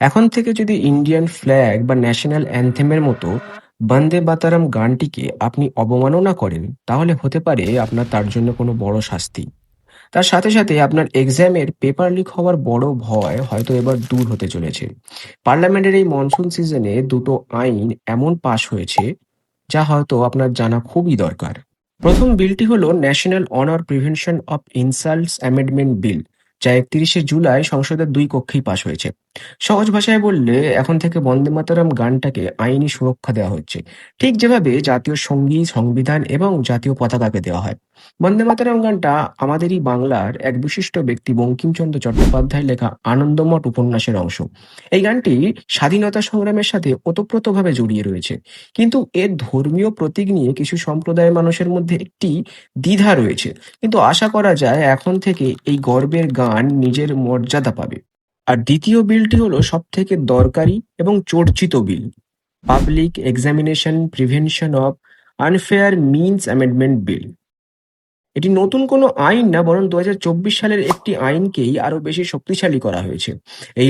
এখন থেকে যদি ইন্ডিয়ান ফ্ল্যাগ বা ন্যাশনাল অ্যানথেমের মতো বন্দে মাতরম গানটিকে আপনি অবমাননা করেন, তাহলে হতে পারে আপনার তার জন্য কোনো বড় শাস্তি। তার সাথে সাথে আপনার এক্সামের পেপার লিক হওয়ার বড় ভয় হয়তো এবার দূর হতে চলেছে। পার্লামেন্টের এই মনসুন সিজনে দুটো আইন এমন পাশ হয়েছে যা হয়তো আপনার জানা খুবই দরকার। প্রথম বিলটি হলো national honour prevention of insults amendment bill, যা ৩১শে জুলাই সংসদের দুই কক্ষেই পাশ হয়েছে। সহজ ভাষায় বললে এখন থেকে বন্দে মাতরম গানটাকে আইনি সুরক্ষা দেওয়া হচ্ছে, ঠিক যেভাবে জাতীয় সঙ্গীত, সংবিধান এবং জাতীয় পতাকাকে দেওয়া হয়। বন্দে মাতরম গানটা আমাদেরই বাংলার এক বিশিষ্ট ব্যক্তি বঙ্কিমচন্দ্র চট্টোপাধ্যায় লেখা আনন্দমঠ উপন্যাসের অংশ। এই গানটি স্বাধীনতা সংগ্রামের সাথে ওতপ্রোতভাবে জড়িয়ে রয়েছে, কিন্তু এর ধর্মীয় প্রতীক নিয়ে কিছু সম্প্রদায়ের মানুষের মধ্যে একটি দ্বিধা রয়েছে। কিন্তু আশা করা যায় এখন থেকে এই গর্বের গান নিজের মর্যাদা পাবে। আর দ্বিতীয় বিলটি হলো সবথেকে দরকারি এবং চর্চিত bill, public examination prevention of unfair means amendment bill. এটি নতুন কোনো আইন না, বরং ২০২৪ সালের একটি আইনকেই আরো বেশি শক্তিশালী করা হয়েছে। এই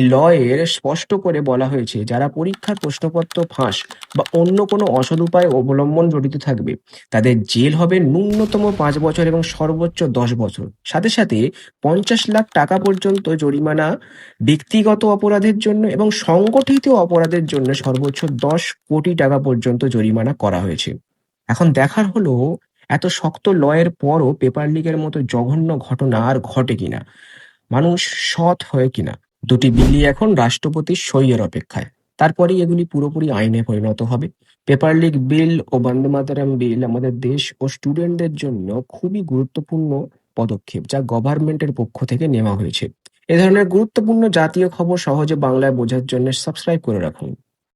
এর স্পষ্ট করে বলা হয়েছে, যারা পরীক্ষার প্রশ্নপত্র ফাঁস বা অন্য কোনো অসৎ উপায় অবলম্বন জড়িত থাকবে, তাদের জেল হবে ন্যূনতম ৫ বছর এবং সর্বোচ্চ ১০ বছর। সাথে সাথে ৫০ লাখ টাকা পর্যন্ত জরিমানা ব্যক্তিগত অপরাধের জন্য, এবং সংগঠিত অপরাধের জন্য সর্বোচ্চ ১০ কোটি টাকা পর্যন্ত জরিমানা করা হয়েছে। এখন দেখার হলো, এত শক্ত এর পরও পেপার লিকের মতো জঘন্য ঘটনা আর ঘটে কিনা, মানুষ সৎ হয় কিনা। দুটি বিলই এখন রাষ্ট্রপতির সইয়ের অপেক্ষায়। তারপরেই এগুলি পুরোপুরি আইনে পরিণত হবে। পেপার লিক বিল ও বন্দে মাতরম বিল আমাদের দেশ ও স্টুডেন্টদের জন্য খুবই গুরুত্বপূর্ণ পদক্ষেপ, যা গভর্নমেন্টের পক্ষ থেকে নেওয়া হয়েছে। এ ধরনের গুরুত্বপূর্ণ জাতীয় খবর সহজে বাংলায় বোঝার জন্য সাবস্ক্রাইব করে রাখুন।